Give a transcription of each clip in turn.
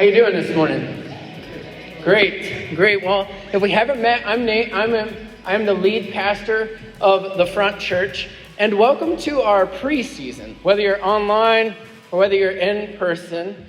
How you doing this morning? Great. Well, if we haven't met, I'm Nate. I'm the lead pastor of the Front Church, and welcome to our preseason. Whether you're online or whether you're in person,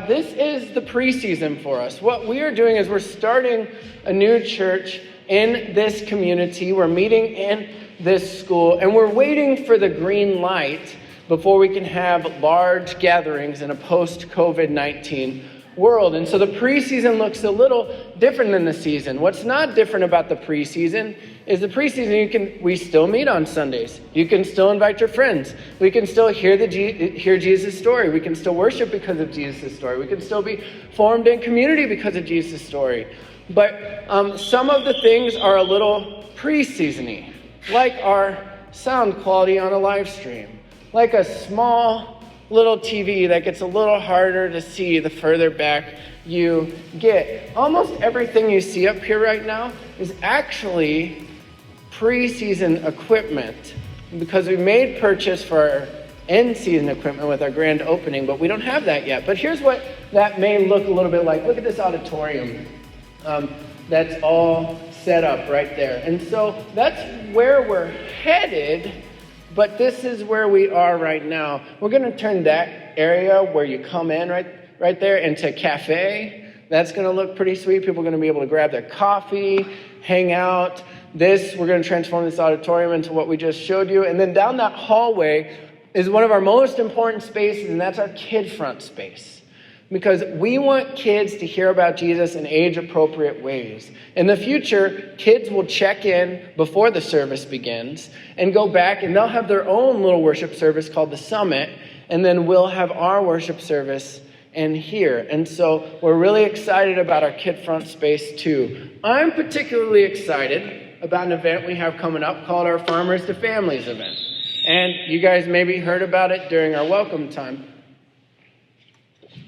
this is the preseason for us. What we are doing is we're starting a new church in this community. We're meeting in this school, and we're waiting for the green light before we can have large gatherings in a post-COVID-19 world. And so the preseason looks a little different than the season. What's not different about the preseason is the preseason we still meet on Sundays. You can still invite your friends. We can still hear Jesus' story. We can still worship because of Jesus' story. We can still be formed in community because of Jesus' story. But some of the things are a little preseason-y, like our sound quality on a live stream, like a small little TV that gets a little harder to see the further back you get. Almost everything you see up here right now is actually preseason equipment because we made purchase for our in-season equipment with our grand opening, but we don't have that yet. But here's what that may look a little bit like. Look at this auditorium that's all set up right there. And so that's where we're headed. But this is where we are right now. We're going to turn that area where you come in right there into a cafe. That's going to look pretty sweet. People are going to be able to grab their coffee, hang out. We're going to transform this auditorium into what we just showed you. And then down that hallway is one of our most important spaces, and that's our kid front space. Because we want kids to hear about Jesus in age-appropriate ways. In the future, kids will check in before the service begins and go back, and they'll have their own little worship service called the Summit, and then we'll have our worship service in here. And so we're really excited about our kid front space too. I'm particularly excited about an event we have coming up called our Farmers to Families event. And you guys maybe heard about it during our welcome time.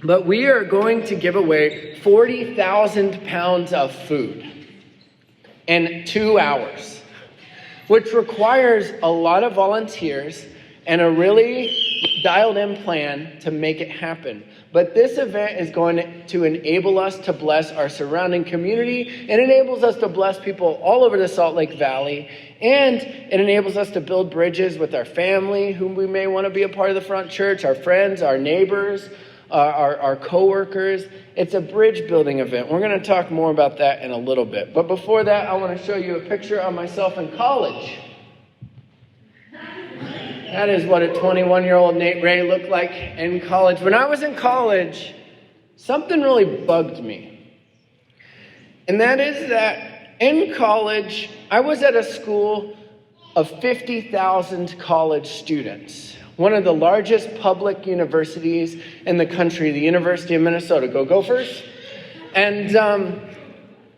But we are going to give away 40,000 pounds of food in 2 hours, which requires a lot of volunteers and a really dialed-in plan to make it happen. But this event is going to enable us to bless our surrounding community. It enables us to bless people all over the Salt Lake Valley. And it enables us to build bridges with our family, whom we may want to be a part of the Front Church, our friends, our neighbors, our co-workers. It's a bridge building event. We're going to talk more about that in a little bit. But before that, I want to show you a picture of myself in college. That is what a 21-year-old Nate Ray looked like in college. When I was in college, something really bugged me. And that is that in college, I was at a school of 50,000 college students. One of the largest public universities in the country, the University of Minnesota. Go Gophers! And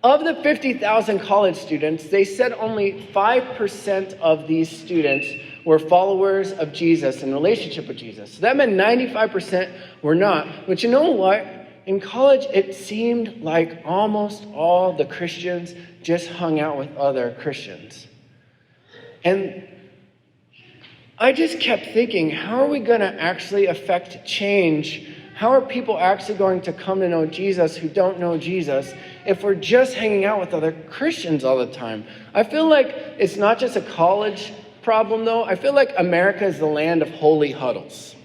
of the 50,000 college students, they said only 5% of these students were followers of Jesus in relationship with Jesus. So that meant 95% were not. But you know what? In college, it seemed like almost all the Christians just hung out with other Christians. And I just kept thinking, how are we going to actually affect change? How are people actually going to come to know Jesus who don't know Jesus if we're just hanging out with other Christians all the time? I feel like it's not just a college problem, though. I feel like America is the land of holy huddles.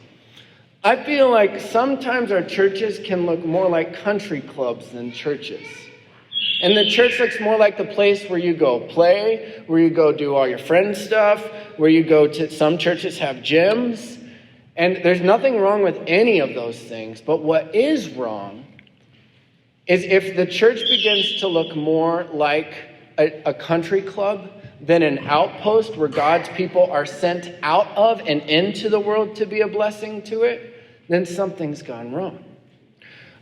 I feel like sometimes our churches can look more like country clubs than churches. And the church looks more like the place where you go play, where you go do all your friends' stuff, where you go to, some churches have gyms. And there's nothing wrong with any of those things. But what is wrong is if the church begins to look more like a country club than an outpost where God's people are sent out of and into the world to be a blessing to it, then something's gone wrong.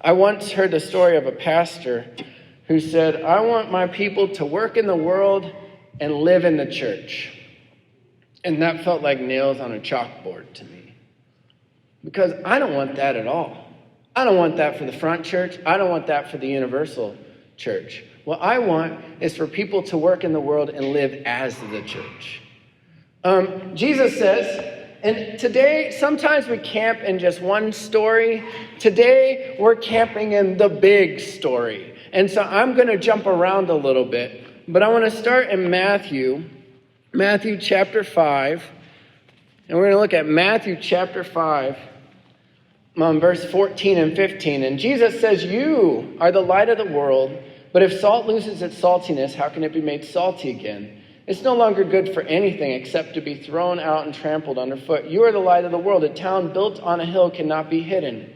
I once heard the story of a pastor who said, I want my people to work in the world and live in the church. And that felt like nails on a chalkboard to me. Because I don't want that at all. I don't want that for the Front Church. I don't want that for the Universal Church. What I want is for people to work in the world and live as the church. Jesus says And today, sometimes we camp in just one story. Today, we're camping in the big story. And so I'm going to jump around a little bit. But I want to start in Matthew chapter 5. And we're going to look at Matthew chapter 5, verse 14 and 15. And Jesus says, "You are the light of the world. But if salt loses its saltiness, how can it be made salty again? It's no longer good for anything except to be thrown out and trampled underfoot. You are the light of the world. A town built on a hill cannot be hidden.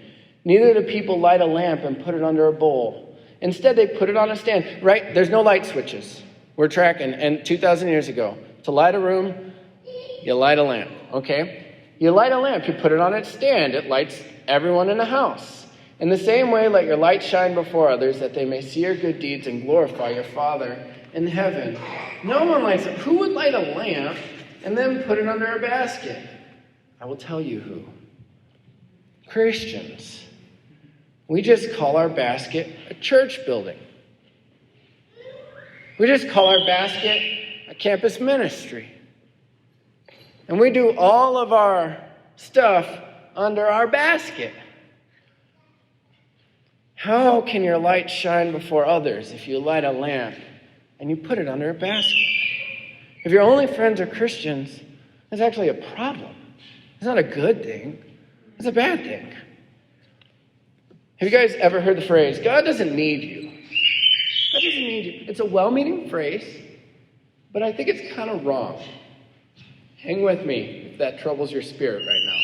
Neither do people light a lamp and put it under a bowl. Instead, they put it on a stand." Right? There's no light switches. We're tracking. And 2,000 years ago, to light a room, you light a lamp. Okay? You light a lamp. You put it on its stand. It lights everyone in the house. In the same way, let your light shine before others, that they may see your good deeds and glorify your Father in heaven. No one lights it. Who would light a lamp and then put it under a basket? I will tell you who. Christians. We just call our basket a church building. We just call our basket a campus ministry. And we do all of our stuff under our basket. How can your light shine before others if you light a lamp and you put it under a basket? If your only friends are Christians, that's actually a problem. It's not a good thing. It's a bad thing. Have you guys ever heard the phrase, "God doesn't need you"? God doesn't need you. It's a well-meaning phrase, but I think it's kind of wrong. Hang with me if that troubles your spirit right now.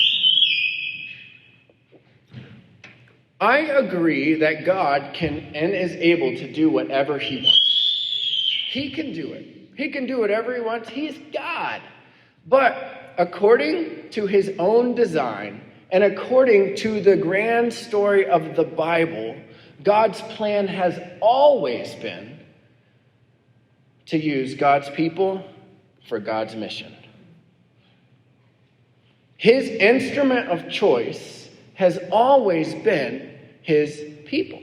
I agree that God can and is able to do whatever he wants. He can do it. He can do whatever he wants. He's God. But according to his own design and according to the grand story of the Bible, God's plan has always been to use God's people for God's mission. His instrument of choice has always been his people.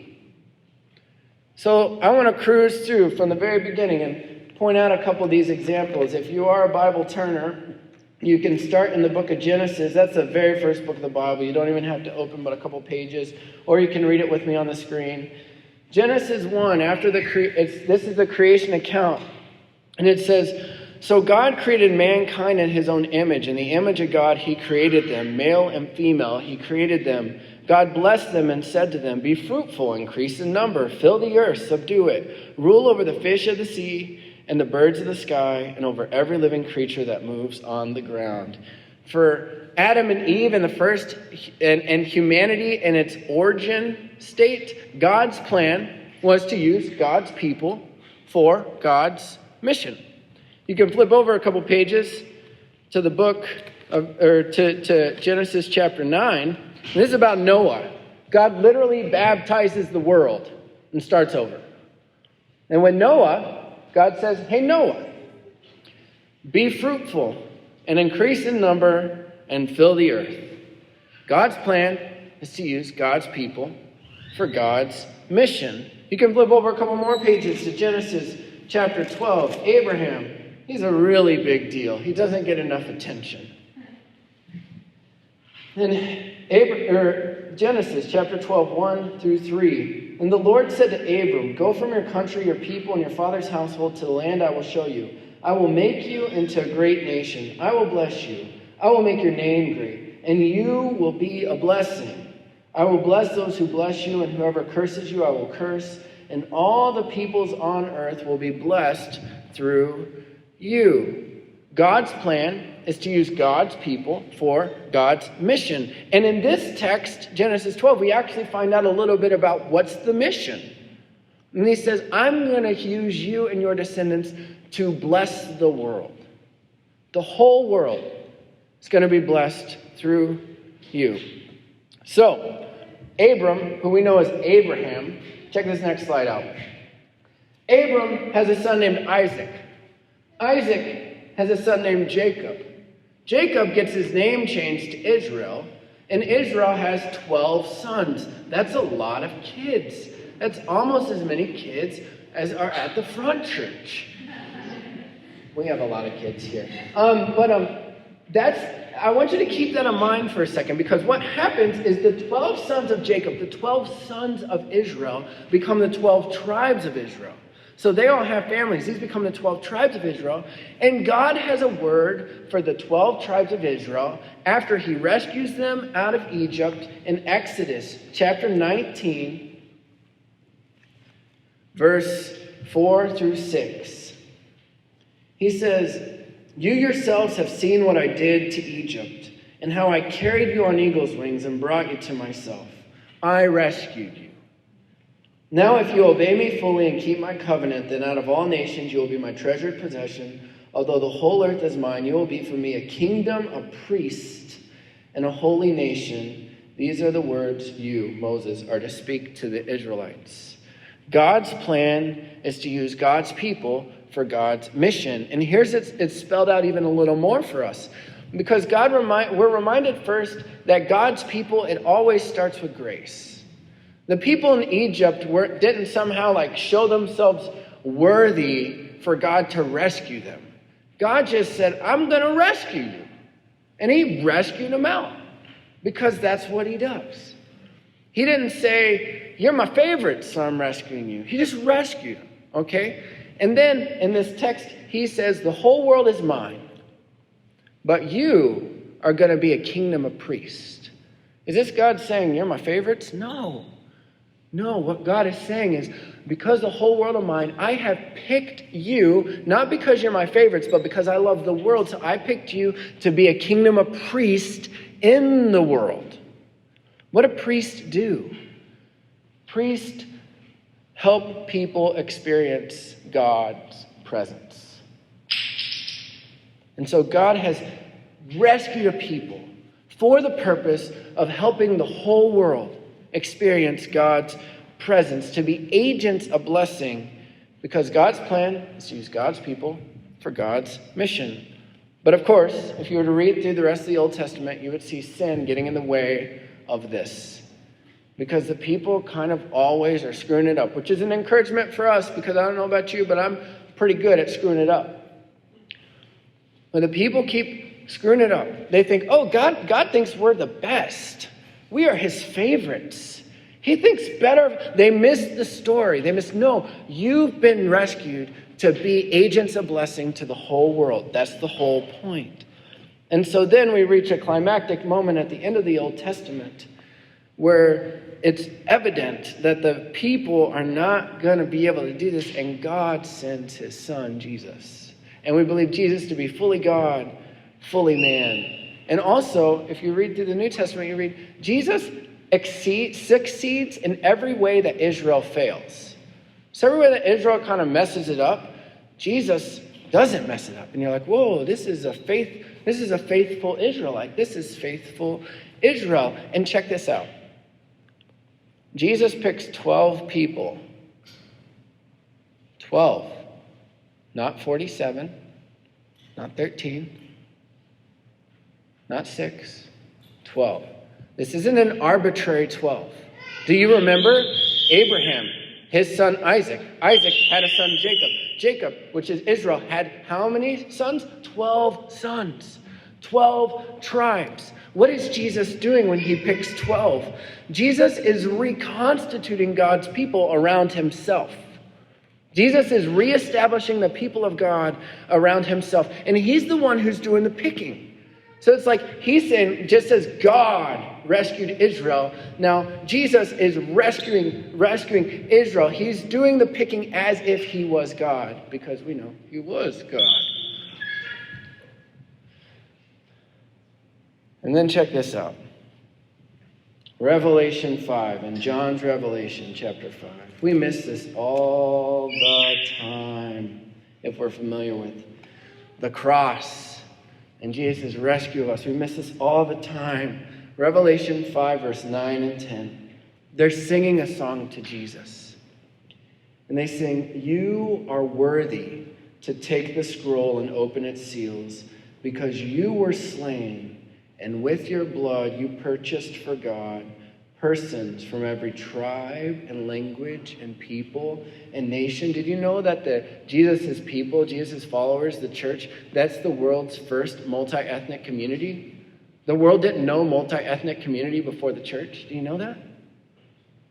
So I want to cruise through from the very beginning and point out a couple of these examples. If you are a Bible turner, you can start in the book of Genesis. That's the very first book of the Bible. You don't even have to open but a couple pages, or you can read it with me on the screen. Genesis 1, this is the creation account. And it says, "So God created mankind in his own image. In the image of God, he created them. Male and female, he created them. God blessed them and said to them, 'Be fruitful, increase in number, fill the earth, subdue it. Rule over the fish of the sea and the birds of the sky, and over every living creature that moves on the ground.'" For Adam and Eve in the first, and humanity in its origin state, God's plan was to use God's people for God's mission. You can flip over a couple pages to the book to Genesis chapter 9. And this is about Noah. God literally baptizes the world and starts over. And when God says, "Hey, Noah, be fruitful and increase in number and fill the earth." God's plan is to use God's people for God's mission. You can flip over a couple more pages to Genesis chapter 12. Abraham, he's a really big deal. He doesn't get enough attention. Then Genesis chapter 12, 1 through 3. "And the Lord said to Abram, 'Go from your country, your people, and your father's household to the land I will show you. I will make you into a great nation. I will bless you. I will make your name great, and you will be a blessing. I will bless those who bless you, and whoever curses you I will curse. And all the peoples on earth will be blessed through you.'" God's plan is to use God's people for God's mission. And in this text, Genesis 12, we actually find out a little bit about what's the mission. And he says, "I'm going to use you and your descendants to bless the world. The whole world is going to be blessed through you." So, Abram, who we know as Abraham, check this next slide out. Abram has a son named Isaac. Isaac has a son named Jacob. Jacob gets his name changed to Israel, and Israel has 12 sons. That's a lot of kids. That's almost as many kids as are at the front church. We have a lot of kids here. That's I want you to keep that in mind for a second, because what happens is the 12 sons of Jacob, the 12 sons of Israel, become the 12 tribes of Israel. So they all have families. These become the 12 tribes of Israel. And God has a word for the 12 tribes of Israel after he rescues them out of Egypt in Exodus chapter 19, verse 4 through 6. He says, "You yourselves have seen what I did to Egypt, and how I carried you on eagle's wings and brought you to myself. I rescued you. Now if you obey me fully and keep my covenant, then out of all nations you will be my treasured possession. Although the whole earth is mine, you will be for me a kingdom, a priest, and a holy nation. These are the words you, Moses, are to speak to the Israelites." God's plan is to use God's people for God's mission. And here's it's spelled out even a little more for us. Because we're reminded first that God's people, it always starts with grace. The people in Egypt didn't somehow show themselves worthy for God to rescue them. God just said, "I'm going to rescue you." And he rescued them out because that's what he does. He didn't say, "You're my favorite, so I'm rescuing you." He just rescued them, okay? And then in this text, he says, "The whole world is mine, but you are going to be a kingdom of priests." Is this God saying, "You're my favorites"? No. No, what God is saying is, because the whole world is mine, I have picked you, not because you're my favorites, but because I love the world. So I picked you to be a kingdom of priests in the world. What do priests do? Priests help people experience God's presence. And so God has rescued a people for the purpose of helping the whole world experience God's presence, to be agents of blessing, because God's plan is to use God's people for God's mission. But of course, if you were to read through the rest of the Old Testament, you would see sin getting in the way of this. Because the people kind of always are screwing it up, which is an encouragement for us, because I don't know about you, but I'm pretty good at screwing it up. When the people keep screwing it up, they think, "Oh, God thinks we're the best. We are his favorites. He thinks better." They miss the story. No, you've been rescued to be agents of blessing to the whole world. That's the whole point. And so then we reach a climactic moment at the end of the Old Testament where it's evident that the people are not going to be able to do this, and God sends his son, Jesus. And we believe Jesus to be fully God, fully man. And also, if you read through the New Testament, you read, Jesus succeeds in every way that Israel fails. So every way that Israel kind of messes it up, Jesus doesn't mess it up. And you're like, whoa, this is a faithful Israelite. This is faithful Israel. And check this out. Jesus picks 12 people. 12. Not 47. Not 13. Not 6, 12. This isn't an arbitrary 12. Do you remember Abraham, his son Isaac? Isaac had a son Jacob. Jacob, which is Israel, had how many sons? 12 sons. 12 tribes. What is Jesus doing when he picks 12? Jesus is reconstituting God's people around himself. Jesus is reestablishing the people of God around himself. And he's the one who's doing the picking. So it's like he's saying, just as God rescued Israel, now Jesus is rescuing Israel. He's doing the picking as if he was God, because we know he was God. And then check this out. Revelation 5, in John's Revelation, chapter 5. We miss this all the time if we're familiar with the cross and Jesus' rescue of us. We miss this all the time. Revelation 5, verse 9 and 10. They're singing a song to Jesus. And they sing, "You are worthy to take the scroll and open its seals, because you were slain, and with your blood you purchased for God persons from every tribe and language and people and nation." Did you know that Jesus' people, Jesus' followers, the church, that's the world's first multi-ethnic community? The world didn't know multi-ethnic community before the church. Do you know that?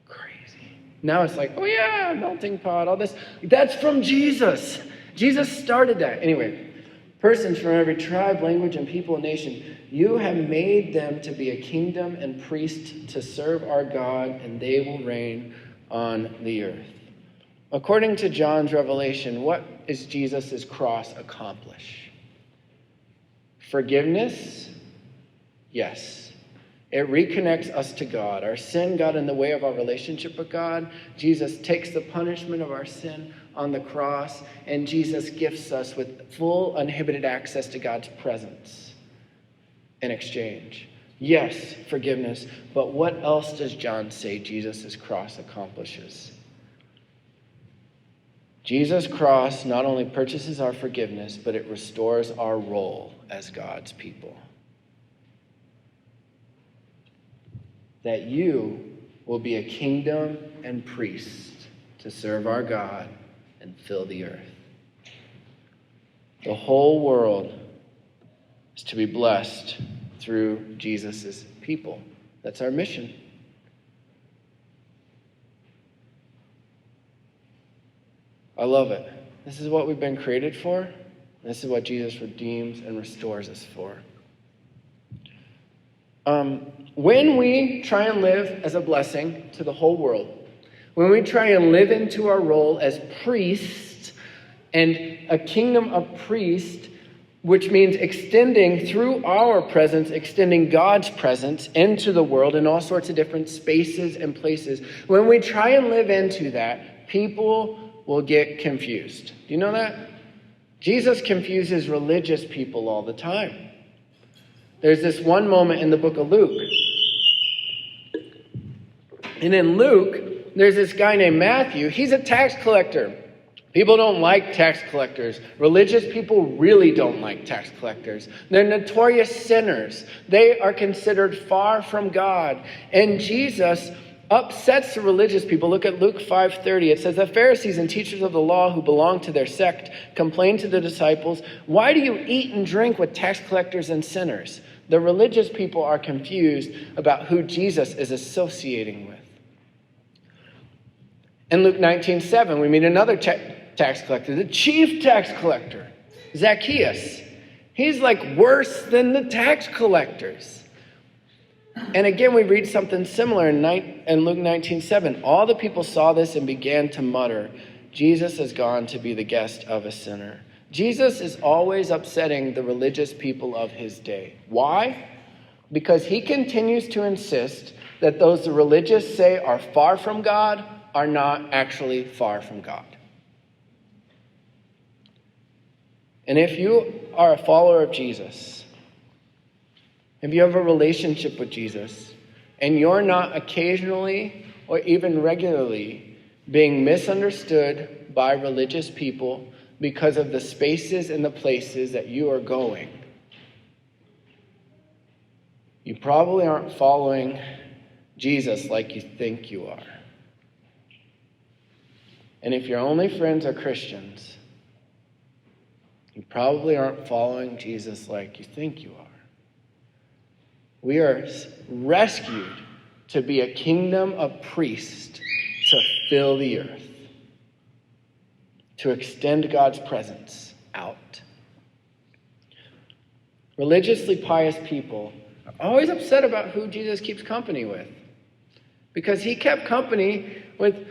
Crazy. Now it's like, oh yeah, melting pot, all this. That's from Jesus. Jesus started that. Anyway, persons from every tribe, language, and people and nation, you have made them to be a kingdom and priests to serve our God, and they will reign on the earth. According to John's revelation, what is Jesus' cross accomplish? Forgiveness? Yes. It reconnects us to God. Our sin got in the way of our relationship with God. Jesus takes the punishment of our sin on the cross, and Jesus gifts us with full, uninhibited access to God's presence in exchange. Yes, forgiveness, but what else does John say Jesus' cross accomplishes? Jesus' cross not only purchases our forgiveness, but it restores our role as God's people. That you will be a kingdom and priest to serve our God and fill the earth. The whole world is to be blessed through Jesus' people. That's our mission. I love it. This is what we've been created for. This is what Jesus redeems and restores us for. When we try and live as a blessing to the whole world, when we try and live into our role as priests and a kingdom of priests, which means extending through our presence, extending God's presence into the world in all sorts of different spaces and places, when we try and live into that, people will get confused. Do you know that? Jesus confuses religious people all the time. There's this one moment in the book of Luke. And in Luke, there's this guy named Matthew. He's a tax collector. People don't like tax collectors. Religious people really don't like tax collectors. They're notorious sinners. They are considered far from God. And Jesus upsets the religious people. Look at Luke 5:30. It says, the Pharisees and teachers of the law who belonged to their sect complained to the disciples, why do you eat and drink with tax collectors and sinners? The religious people are confused about who Jesus is associating with. In Luke 19:7, we meet another tax collector, the chief tax collector, Zacchaeus. He's like worse than the tax collectors. And again, we read something similar in Luke 19:7. All the people saw this and began to mutter, Jesus has gone to be the guest of a sinner. Jesus is always upsetting the religious people of his day. Why? Because he continues to insist that those the religious say are far from God are not actually far from God. And if you are a follower of Jesus, if you have a relationship with Jesus, and you're not occasionally or even regularly being misunderstood by religious people because of the spaces and the places that you are going, you probably aren't following Jesus like you think you are. And if your only friends are Christians, you probably aren't following Jesus like you think you are. We are rescued to be a kingdom of priests to fill the earth, to extend God's presence out. Religiously pious people are always upset about who Jesus keeps company with, because he kept company with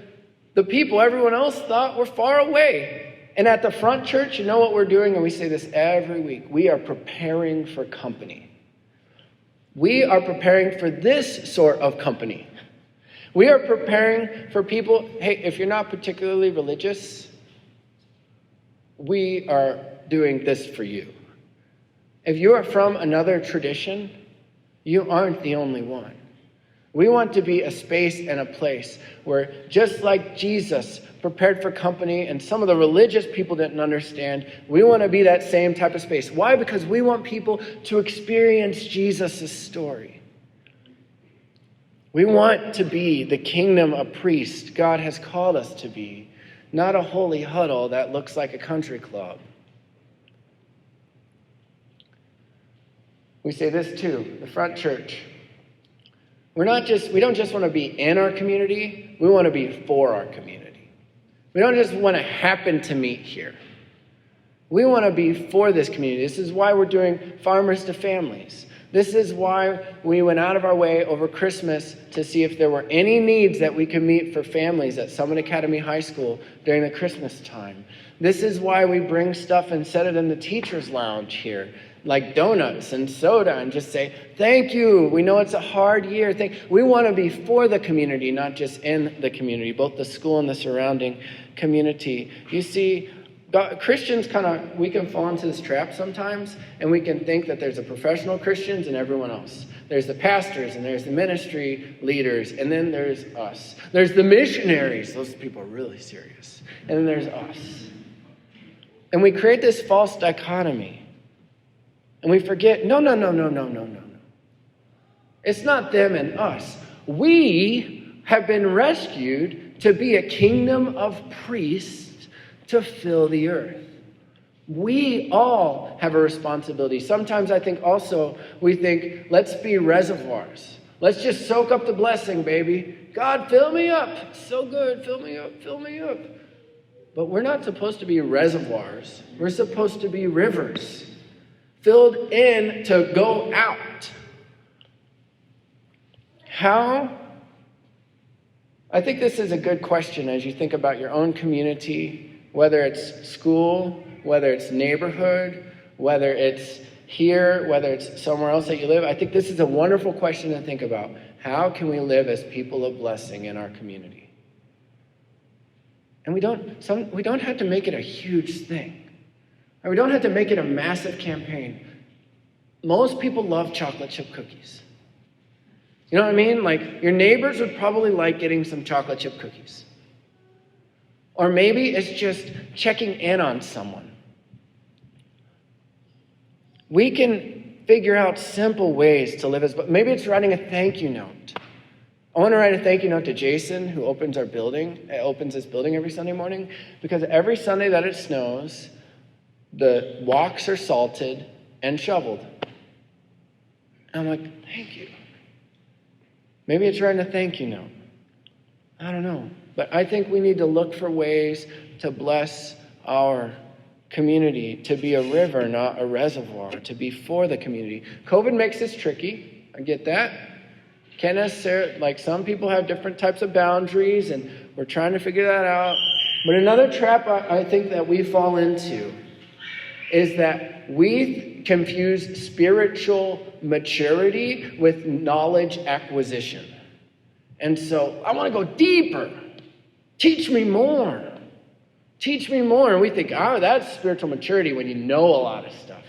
the people everyone else thought were far away. And at the front church, you know what we're doing? And we say this every week. We are preparing for company. We are preparing for this sort of company. We are preparing for people, hey, if you're not particularly religious, we are doing this for you. If you are from another tradition, you aren't the only one. We want to be a space and a place where, just like Jesus prepared for company and some of the religious people didn't understand, we want to be that same type of space. Why? Because we want people to experience Jesus' story. We want to be the kingdom of priests God has called us to be, not a holy huddle that looks like a country club. We say this too, the front church. We don't just want to be in our community, we want to be for our community. We don't just want to happen to meet here. We want to be for this community. This is why we're doing Farmers to Families. This is why we went out of our way over Christmas to see if there were any needs that we could meet for families at Summit Academy High School during the Christmas time. This is why we bring stuff and set it in the teacher's lounge here, like donuts and soda, and just say, thank you. We know it's a hard year. We want to be for the community, not just in the community, both the school and the surrounding community. You see, Christians we can fall into this trap sometimes, and we can think that there's the professional Christians and everyone else. There's the pastors, and there's the ministry leaders, and then there's us. There's the missionaries. Those people are really serious. And then there's us. And we create this false dichotomy. And we forget, no. It's not them and us. We have been rescued to be a kingdom of priests to fill the earth. We all have a responsibility. Sometimes I think also we think, let's be reservoirs. Let's just soak up the blessing, baby. God, fill me up. It's so good. Fill me up. Fill me up. But we're not supposed to be reservoirs. We're supposed to be rivers, filled in to go out. How? I think this is a good question as you think about your own community, whether it's school, whether it's neighborhood, whether it's here, whether it's somewhere else that you live. I think this is a wonderful question to think about. How can we live as people of blessing in our community? And we don't have to make it a huge thing. Or we don't have to make it a massive campaign. Most people love chocolate chip cookies. You know what I mean? Like, your neighbors would probably like getting some chocolate chip cookies. Or maybe it's just checking in on someone. We can figure out simple ways to live but maybe it's writing a thank you note. I want to write a thank you note to Jason, who opens this building every Sunday morning, because every Sunday that it snows, the walks are salted and shoveled. And I'm like, thank you. Maybe it's writing a thank you note. I don't know. But I think we need to look for ways to bless our community, to be a river, not a reservoir, to be for the community. COVID makes this tricky. I get that. Can't necessarily, like, some people have different types of boundaries, and we're trying to figure that out. But another trap I think that we fall into is that we confuse spiritual maturity with knowledge acquisition. And so I want to go deeper. Teach me more. Teach me more. And we think, that's spiritual maturity when you know a lot of stuff.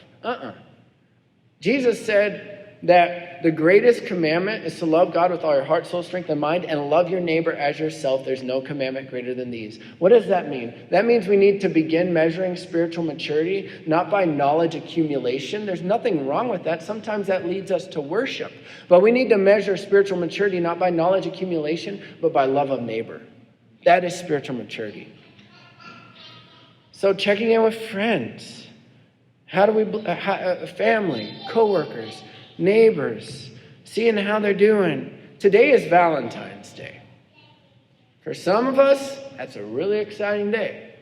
Jesus said that the greatest commandment is to love God with all your heart, soul, strength, and mind, and love your neighbor as yourself. There's no commandment greater than these. What does that mean? That means we need to begin measuring spiritual maturity, not by knowledge accumulation. There's nothing wrong with that. Sometimes that leads us to worship. But we need to measure spiritual maturity not by knowledge accumulation, but by love of neighbor. That is spiritual maturity. So checking in with friends. Family, coworkers, neighbors, seeing how they're doing. Today is Valentine's Day. For some of us, that's a really exciting day.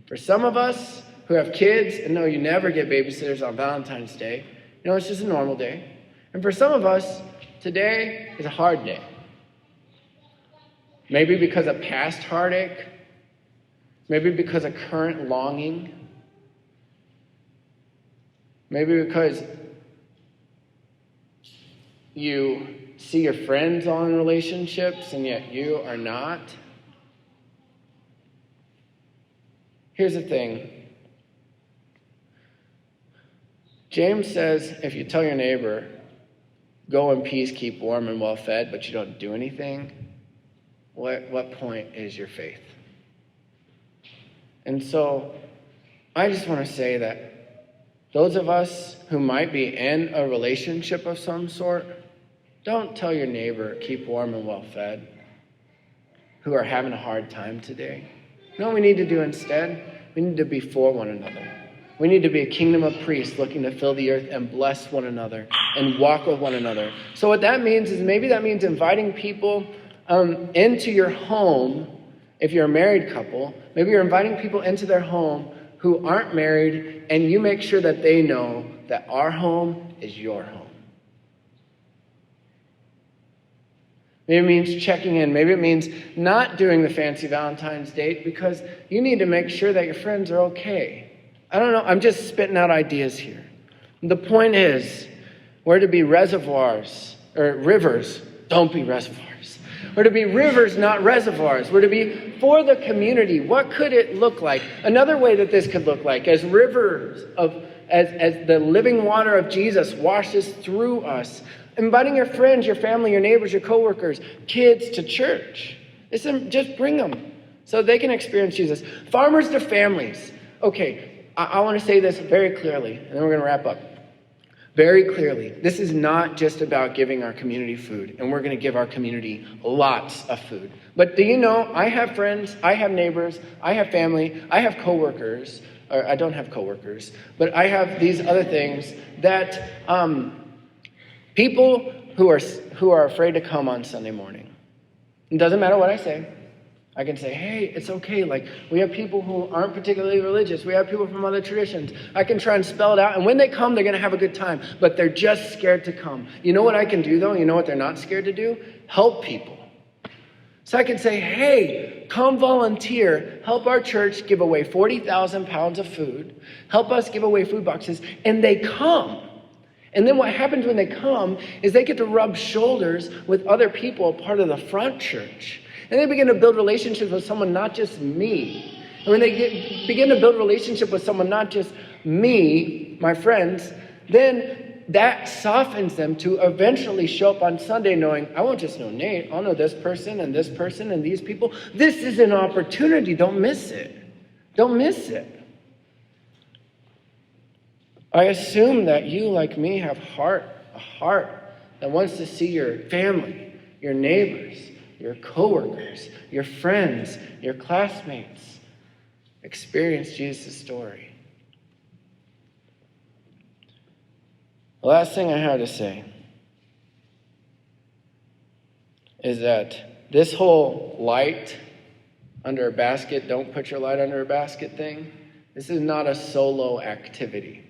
For some of us who have kids and know you never get babysitters on Valentine's Day, it's just a normal day. And for some of us, today is a hard day. Maybe because of past heartache, maybe because of current longing, maybe because you see your friends on relationships and yet you are not. Here's the thing. James says if you tell your neighbor, go in peace, keep warm and well fed, but you don't do anything, what point is your faith? And so I just want to say that those of us who might be in a relationship of some sort, don't tell your neighbor, keep warm and well fed, who are having a hard time today. You know what we need to do instead? We need to be for one another. We need to be a kingdom of priests looking to fill the earth and bless one another and walk with one another. So what that means is maybe that means inviting people into your home. If you're a married couple, maybe you're inviting people into their home who aren't married, and you make sure that they know that our home is your home. Maybe it means checking in. Maybe it means not doing the fancy Valentine's date because you need to make sure that your friends are okay. I don't know. I'm just spitting out ideas here. The point is, we're to be reservoirs, or rivers. Don't be reservoirs. We're to be rivers, not reservoirs. We're to be for the community. What could it look like? Another way that this could look like, as rivers as the living water of Jesus washes through us, inviting your friends, your family, your neighbors, your coworkers, kids to church. Just bring them so they can experience Jesus. Farmers to families. Okay, I want to say this very clearly, and then we're going to wrap up. Very clearly, this is not just about giving our community food, and we're going to give our community lots of food. But do you know, I have friends, I have neighbors, I have family, I have coworkers, or I don't have coworkers, but I have these other things that people who are afraid to come on Sunday morning. It doesn't matter what I say. I can say, hey, it's okay. Like, we have people who aren't particularly religious. We have people from other traditions. I can try and spell it out. And when they come, they're going to have a good time. But they're just scared to come. You know what I can do, though? You know what they're not scared to do? Help people. So I can say, hey, come volunteer. Help our church give away 40,000 pounds of food. Help us give away food boxes. And they come. And then what happens when they come is they get to rub shoulders with other people, part of the front church. And they begin to build relationships with someone, not just me. And when they begin to build a relationship with someone, not just me, my friends, then that softens them to eventually show up on Sunday knowing, I won't just know Nate, I'll know this person and these people. This is an opportunity. Don't miss it. Don't miss it. I assume that you, like me, have a heart that wants to see your family, your neighbors, your coworkers, your friends, your classmates experience Jesus' story. The last thing I have to say is that this whole light under a basket, don't put your light under a basket thing, this is not a solo activity.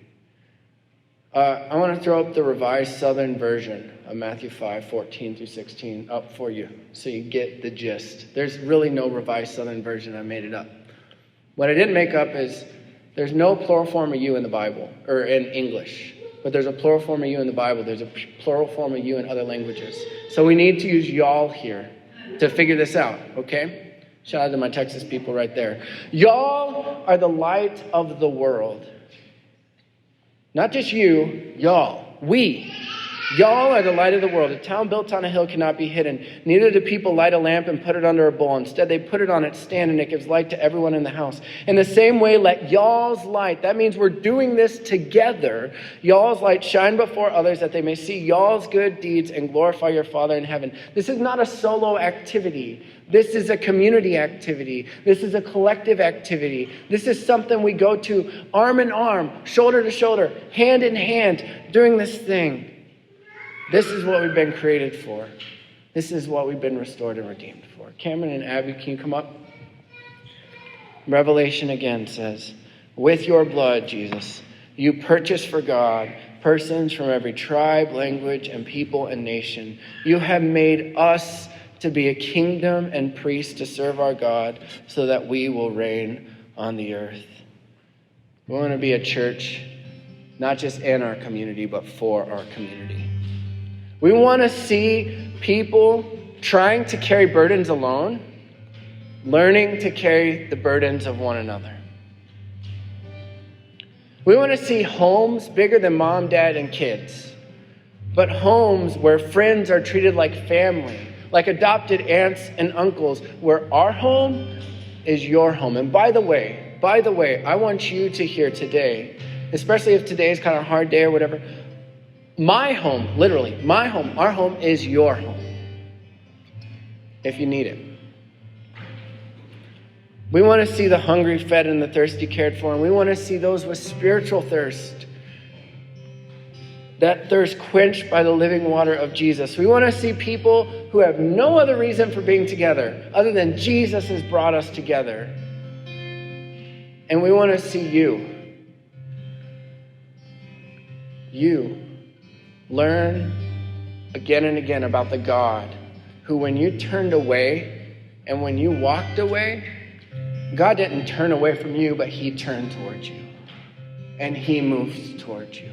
I want to throw up the Revised Southern Version of Matthew 5:14-16 up for you so you get the gist. There's really no Revised Southern Version. I made it up. What I didn't make up is there's no plural form of you in the Bible, or in English. But there's a plural form of you in the Bible. There's a plural form of you in other languages. So we need to use y'all here to figure this out, okay? Shout out to my Texas people right there. Y'all are the light of the world. Not just you, y'all. We. Y'all are the light of the world. A town built on a hill cannot be hidden. Neither do people light a lamp and put it under a bowl. Instead, they put it on its stand, and it gives light to everyone in the house. In the same way, let y'all's light, that means we're doing this together, y'all's light shine before others that they may see y'all's good deeds and glorify your Father in heaven. This is not a solo activity. This is a community activity. This is a collective activity. This is something we go to arm in arm, shoulder to shoulder, hand in hand, doing this thing. This is what we've been created for. This is what we've been restored and redeemed for. Cameron and Abby, can you come up? Revelation again says, with your blood, Jesus, you purchased for God persons from every tribe, language, and people and nation. You have made us to be a kingdom and priests to serve our God so that we will reign on the earth. We want to be a church, not just in our community, but for our community. We want to see people trying to carry burdens alone, learning to carry the burdens of one another. We want to see homes bigger than mom, dad, and kids, but homes where friends are treated like family, like adopted aunts and uncles, where our home is your home. And by the way, I want you to hear today, especially if today is kind of a hard day or whatever, my home, literally, my home, our home is your home, if you need it. We want to see the hungry fed and the thirsty cared for, and we want to see those with spiritual thirst, that thirst quenched by the living water of Jesus. We want to see people who have no other reason for being together other than Jesus has brought us together. And we want to see you learn again and again about the God who, when you turned away and when you walked away, God didn't turn away from you, but he turned towards you and he moved towards you.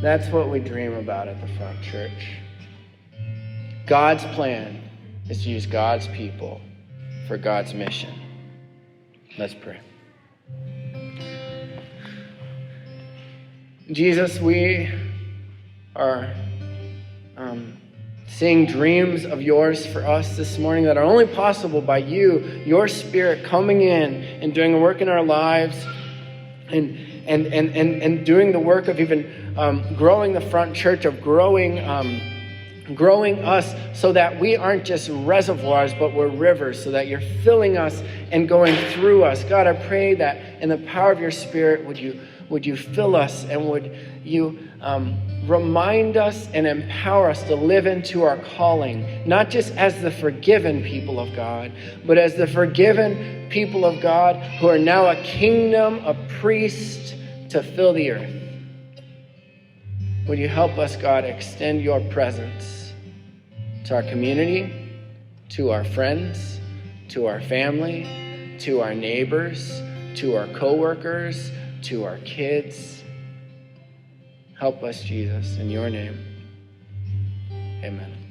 That's what we dream about at the Front Church. God's plan is to use God's people for God's mission. Let's pray. Jesus, we are seeing dreams of yours for us this morning that are only possible by you, your Spirit coming in and doing a work in our lives and doing the work of even growing the Front Church, of growing us so that we aren't just reservoirs, but we're rivers, so that you're filling us and going through us. God, I pray that in the power of your Spirit, would you fill us, and would you remind us and empower us to live into our calling, not just as the forgiven people of God, but as the forgiven people of God who are now a kingdom of priests to fill the earth. Would you help us, God, extend your presence to our community, to our friends, to our family, to our neighbors, to our coworkers, to our kids. Help us, Jesus, in your name. Amen.